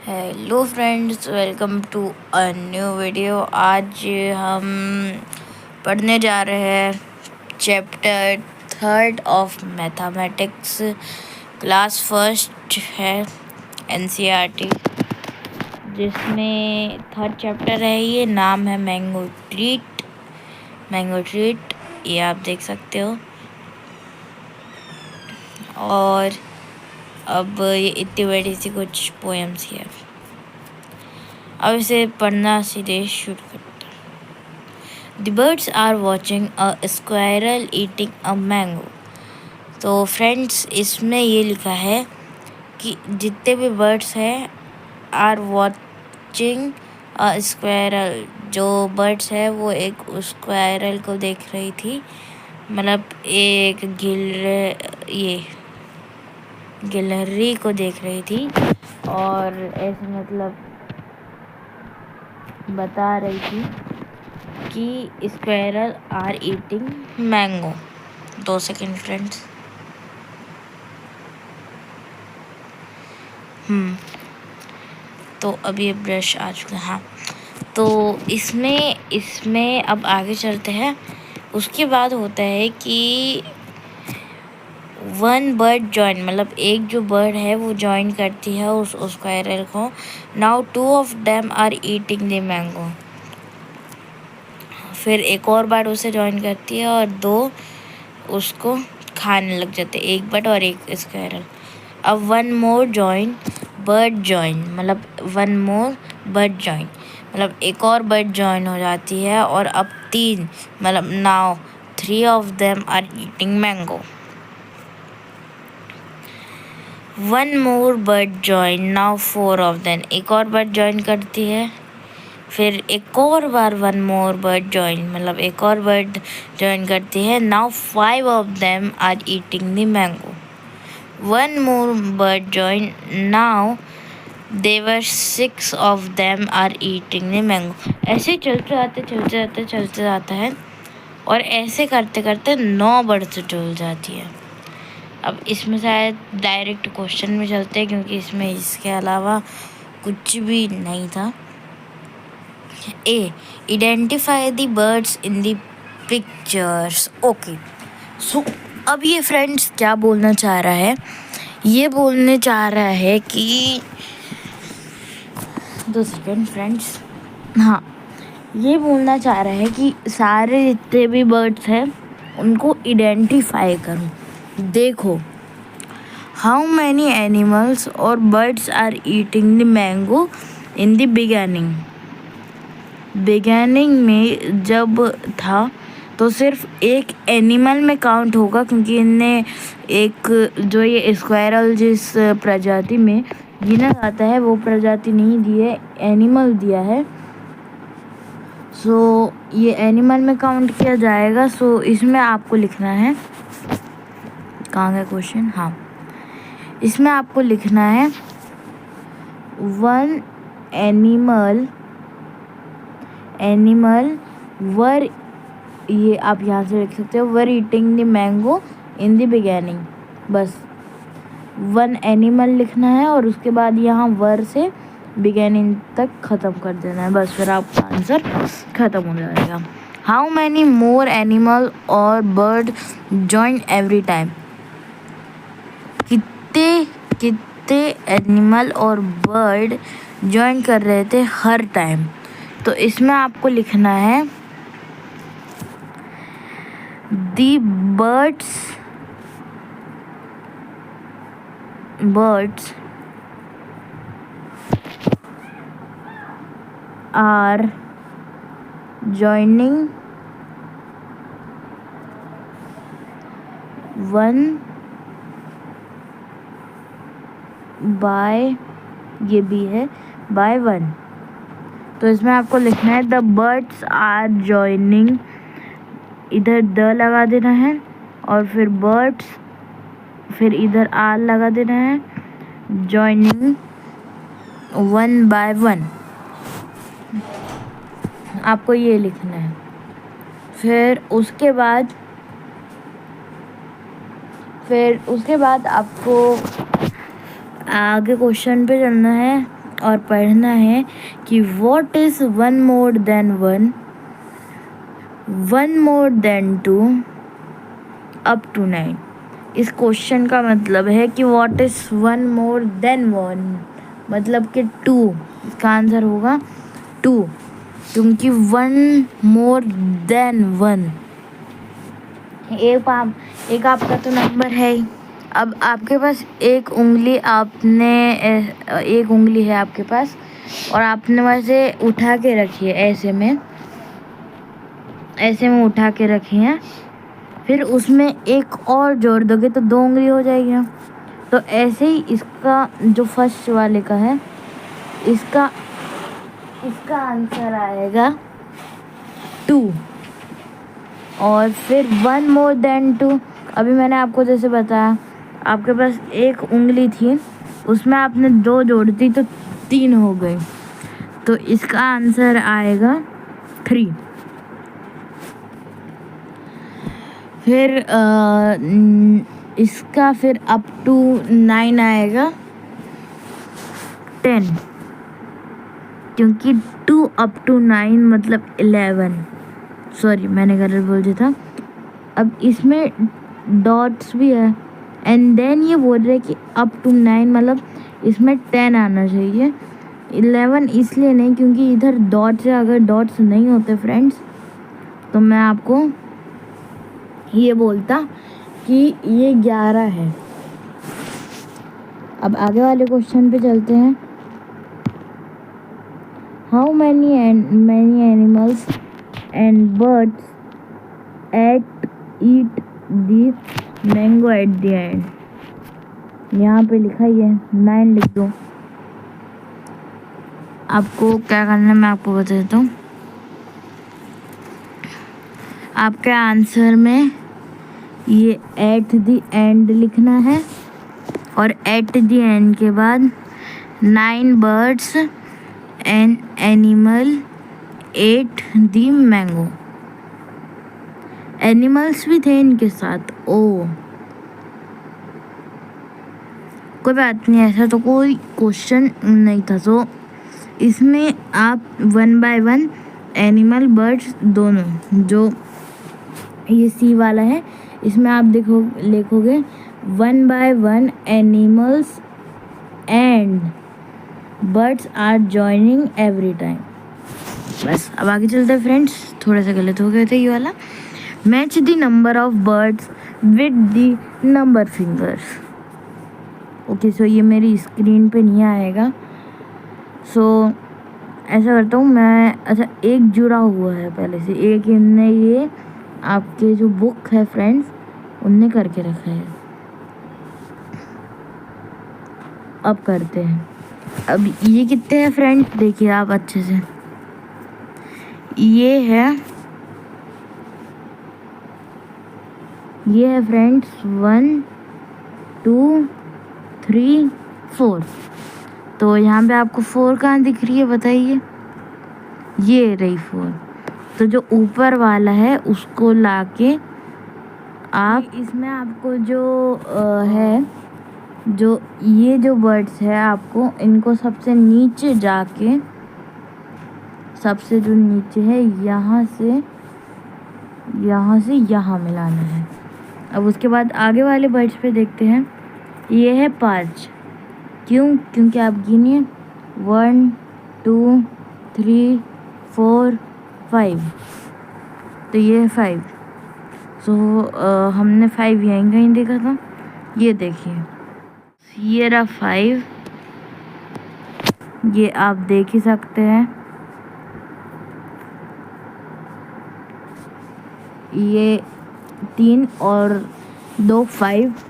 Hello friends, welcome to a new video. आज हम पढ़ने जा रहे हैं chapter 3 of mathematics, class first है NCERT, जिसमें 3rd चैप्टर है। ये नाम है मैंगो ट्रीट, ये आप देख सकते हो। और अब ये इतनी बड़ी सी कुछ पोएम्स है। अब इसे पढ़ना सीधे शुरू करते हैं। The birds are watching a squirrel eating a mango। तो फ्रेंड्स, इसमें ये लिखा है कि जितने भी बर्ड्स हैं आर वॉचिंग अ स्क्वायरल। जो बर्ड्स है वो एक स्क्वायरल को देख रही थी, मतलब एक गिलहरी को देख रही थी। और ऐसे मतलब बता रही थी कि squirrel are eating mango. 2 second friends. तो अब ये ब्रश आ चुका है। हाँ, तो इसमें अब आगे चलते हैं। उसके बाद होता है कि वन बर्ड जॉइन, मतलब एक जो बर्ड है वो जॉइन करती है उस स्क्वायरल को। Now 2 of them are eating the mango. फिर एक और बर्ड उसे जॉइन करती है और 2 उसको खाने लग जाते, एक बर्ड और एक स्क्वायरल। अब वन मोर बर्ड जॉइन, मतलब एक और बर्ड जॉइन हो जाती है और अब 3, मतलब now 3 of them are eating mango. One more bird join, now 4 of them, एक और बर्ड जॉइन करती है। फिर एक और बार वन मोर बर्ड जॉइन, मतलब एक और बर्ड जॉइन करती है। Now 5 of them are eating the mango. One more bird join, now there 6 of them are eating the mango. ऐसे चलते जाता है और ऐसे करते करते 9 बर्ड्स जुड़ जाती है। अब इसमें शायद डायरेक्ट क्वेश्चन में चलते हैं, क्योंकि इसमें इसके अलावा कुछ भी नहीं था। Identify the birds in the pictures. Okay, so अब ये फ्रेंड्स क्या बोलना चाह रहा है? ये बोलने चाह रहा है कि 2 सेकेंड फ्रेंड्स। हाँ, ये बोलना चाह रहा है कि सारे जितने भी बर्ड्स हैं उनको आइडेंटिफाई करो। देखो, हाउ मैनी एनिमल्स और birds are eating the mango in the beginning में जब था तो सिर्फ एक एनिमल में काउंट होगा, क्योंकि इनने एक जो ये स्क्वायरल जिस प्रजाति में गिना जाता है वो प्रजाति नहीं दी है, एनिमल दिया है। सो ये एनिमल में काउंट किया जाएगा। सो इसमें आपको लिखना है, कहाँ गया क्वेश्चन? हाँ, इसमें आपको लिखना है वन एनिमल वर, ये आप यहाँ से लिख सकते हो, were eating the mango in the beginning. बस वन एनिमल लिखना है और उसके बाद यहाँ वर से बिगैनिंग तक ख़त्म कर देना है। बस फिर आपका आंसर ख़त्म हो जाएगा। हाउ मैनी मोर एनिमल और बर्ड जॉइन एवरी टाइम। कितने एनिमल और बर्ड जॉइन कर रहे थे हर टाइम? तो इसमें आपको लिखना है दी birds are joining one by, ये भी है by one। तो इसमें आपको लिखना है द बर्ड्स आर जॉइनिंग, इधर द लगा देना है और फिर बर्ड्स, फिर इधर आर लगा देना है, जॉइनिंग 1 by 1, आपको ये लिखना है। फिर उसके बाद आपको आगे क्वेश्चन पे चलना है। और पढ़ना है कि what is one more than one, one more than two, up to 9। इस क्वेश्चन का मतलब है कि what is one more than one, मतलब कि 2। इसका आंसर होगा 2, क्योंकि वन मोर देन वन। एक आपका तो नंबर है ही। अब आपके पास एक उंगली है आपके पास, और आपने वैसे उठा के रखी है, ऐसे में उठा के रखी है। फिर उसमें एक और जोड़ दोगे तो 2 उंगली हो जाएगी ना। तो ऐसे ही इसका जो फर्स्ट वाले का है, इसका आंसर आएगा 2। और फिर वन मोर देन 2, अभी मैंने आपको जैसे बताया, आपके पास एक उंगली थी, उसमें आपने 2 जोड़ दी तो 3 हो गई, तो इसका आंसर आएगा 3। फिर इसका फिर अप टू 9 आएगा 10, क्योंकि 2 अप टू 9 मतलब 11। सॉरी, मैंने गलत बोल दिया था। अब इसमें डॉट्स भी है, एंड देन ये बोल रहे कि अप टू 9 मतलब इसमें 10 आना चाहिए। 11 इसलिए नहीं क्योंकि इधर डॉट्स है, अगर डॉट्स नहीं होते फ्रेंड्स तो मैं आपको ये बोलता कि ये 11 है। अब आगे वाले क्वेश्चन पे चलते हैं। How many animals and birds eat the mango at the end. यहाँ पे लिखा ही है, 9 लिख दो। आपको क्या करना है मैं आपको बता देता हूँ। आपके आंसर में ये एट द एंड लिखना है, और एट द एंड के बाद 9 birds and animal at the mango. Animals भी थे इनके साथ। ओ कोई बात नहीं, ऐसा तो कोई क्वेश्चन नहीं था। सो इसमें आप 1 बाय 1 एनिमल बर्ड्स दोनों, जो ये सी वाला है, इसमें आप लिखोगे 1 by 1 animals and birds are joining every time. बस अब आगे चलते हैं फ्रेंड्स, थोड़ा सा गलत हो गया था ये वाला। Match the number of birds with the number fingers. Okay, so ये मेरी स्क्रीन पे नहीं आएगा। सो ऐसा करता हूँ मैं, अच्छा एक जुड़ा हुआ है पहले से, एक इनने ये आपके जो बुक है फ्रेंड्स उनने करके रखा है। अब करते हैं। अब ये कितने हैं फ्रेंड्स, देखिए आप अच्छे से। ये है फ्रेंड्स 1 2 3 4। तो यहाँ पे आपको 4 कहाँ दिख रही है बताइए, ये रही 4। तो जो ऊपर वाला है उसको लाके आप इसमें आपको जो है, जो ये जो बर्ड्स है, आपको इनको सबसे नीचे जाके, सबसे जो नीचे है यहाँ से यहाँ मिलाना है। अब उसके बाद आगे वाले बर्ड्स पे देखते हैं। ये है 5, क्योंकि आप गिनिए 1 2 3 4 5, तो ये है 5। सो हमने 5 यहीं कहीं देखा था, ये देखिए ये रहा 5, ये आप देख ही सकते हैं। ये 3 और 2 5,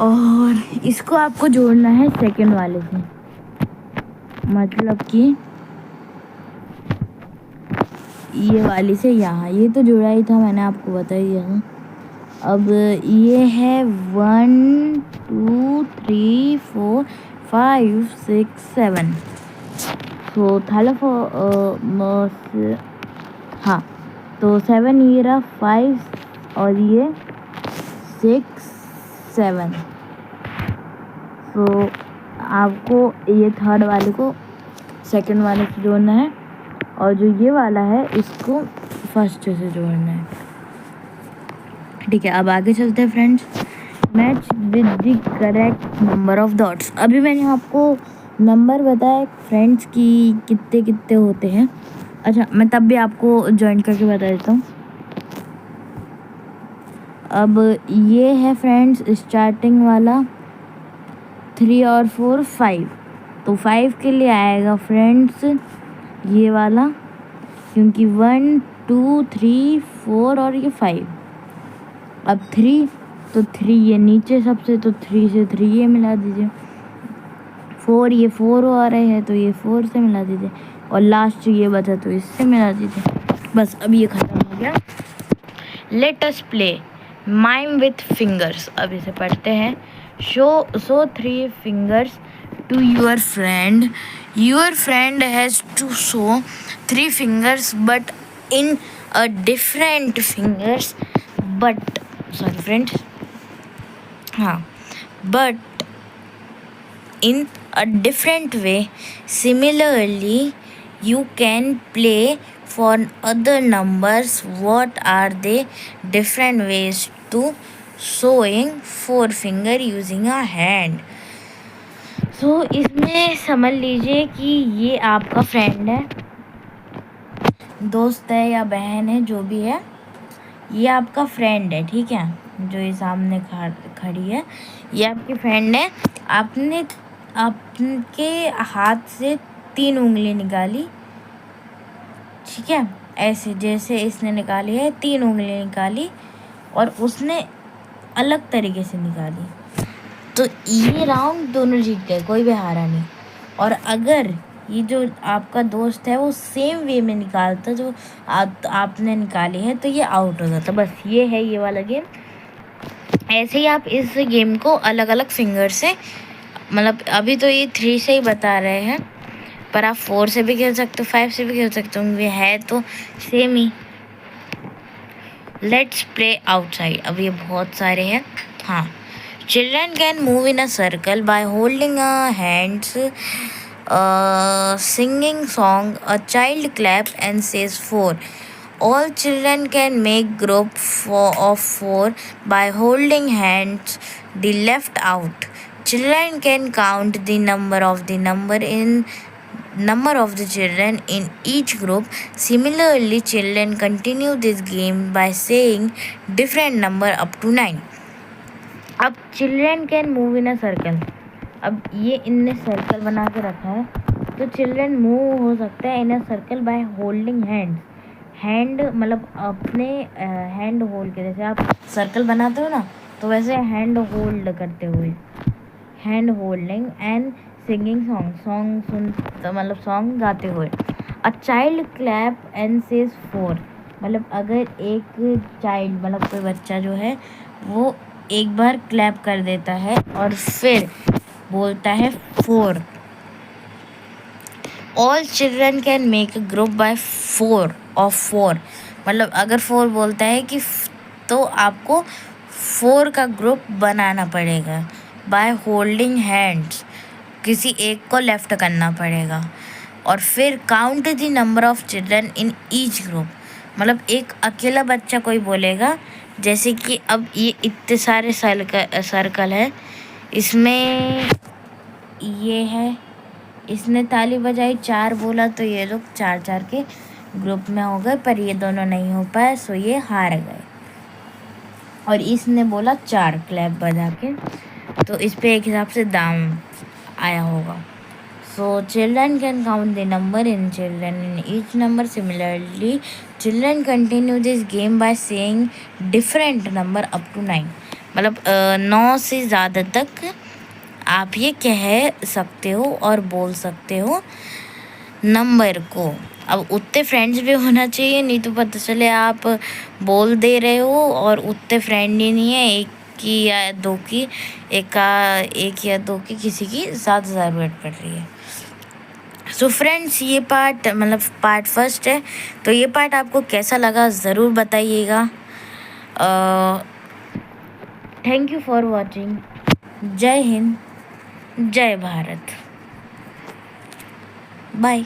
और इसको आपको जोड़ना है सेकंड वाले से, मतलब कि ये वाली से यहाँ। ये तो जुड़ा ही था, मैंने आपको बता ही दिया था। अब ये है 1 2 3 4 5 6 7। तो थाला हाँ, तो 7 ये रहा, 5 और ये 6 7। तो आपको ये थर्ड वाले को सेकंड वाले से जोड़ना है और जो ये वाला है इसको फर्स्ट से जोड़ना है। ठीक है, अब आगे चलते हैं friends. Match with the correct number of dots. अभी मैंने आपको नंबर बताया फ्रेंड्स कि कितने कितने होते हैं। अच्छा, मैं तब भी आपको ज्वाइन करके बता देता हूँ। अब ये है फ्रेंड्स स्टार्टिंग वाला 3 और 4 5। तो 5 के लिए आएगा फ्रेंड्स ये वाला, क्योंकि 1 2 3 4 और ये 5। अब 3 तो 3 ये नीचे सबसे, तो 3 से 3 ये मिला दीजिए। 4 ये 4 आ रहे हैं तो ये 4 से मिला दीजिए, और लास्ट ये बचा तो इससे मिला दीजिए। बस अब ये ख़त्म हो गया। Let us play mime with fingers. अब इसे पढ़ते हैं। Show 3 fingers to your friend. Your friend has to show 3 fingers but in a different fingers but sorry friends but in a different way. Similarly, you can play for other numbers. What are the different ways to showing 4 finger using a hand? तो इसमें समझ लीजिए कि ये आपका friend है, दोस्त है या बहन है, जो भी है, ये आपका फ्रेंड है। ठीक है, जो ये सामने खड़ी है ये आपकी फ्रेंड है। आपने आपके हाथ से 3 उंगली निकाली। ठीक है, ऐसे जैसे इसने निकाली है 3 उंगली निकाली और उसने अलग तरीके से निकाली, तो ये राउंड दोनों जीत गए, कोई भी हारा नहीं। और अगर ये जो आपका दोस्त है वो सेम वे में निकालता जो आपने निकाली है तो ये आउट हो जाता। बस ये है ये वाला गेम। ऐसे ही आप इस गेम को अलग अलग फिंगर से, मतलब अभी तो ये 3 से ही बता रहे हैं, पर आप 4 से भी खेल सकते हो, 5 से भी खेल सकते हो, ये है तो same he. Let's play outside. अब ये बहुत सारे हैं। हाँ, children can move in a circle by holding a hands, singing song. A child claps and says 4. All children can make group of 4 by holding hands the left out. Children can count the number of the children in each group. Similarly, children continue this game by saying different number up to 9. अब children can move in a circle. अब ये इनने circle बना के रखा है, तो children move हो सकता है in a circle by holding hand मतलब अपने हैंड होल्ड के, जैसे आप सर्कल बनाते हो ना, तो वैसे हैंड होल्ड करते हुए, hand holding and singing song song गाते हुए। A child clap and says 4। मतलब अगर एक चाइल्ड मतलब कोई बच्चा जो है वो एक बार क्लैप कर देता है और फिर बोलता है 4। All children can make a group by 4। मतलब अगर 4 बोलता है कि तो आपको 4 का ग्रुप बनाना पड़ेगा बाय होल्डिंग हैंड्स। किसी एक को लेफ्ट करना पड़ेगा और फिर count the number of children in each group. मतलब एक अकेला बच्चा कोई बोलेगा, जैसे कि अब ये इतने सारे सर्कल है, इसमें ये है, इसने ताली बजाई 4 बोला तो ये लोग 4 के ग्रुप में हो गए, पर ये दोनों नहीं हो पाए, सो ये हार गए। और इसने बोला 4 क्लैप बजा के, तो इस पे एक हिसाब से दाम आया होगा। So children can count the number in children in each number. Similarly, children continue this game by saying different number up to 9. मतलब 9 से ज़्यादा तक आप ये कह सकते हो और बोल सकते हो नंबर को। अब उतने फ्रेंड्स भी होना चाहिए, नहीं तो पता चले आप बोल दे रहे हो और उतने फ्रेंड ही नहीं है, एक की या दो की, एक या दो की किसी की ज़्यादा ज़रूरत पड़ रही है। सो फ्रेंड्स, ये पार्ट मतलब पार्ट फर्स्ट है, तो ये पार्ट आपको कैसा लगा ज़रूर बताइएगा। Thank you for watching. जय हिंद। जय भारत। बाय।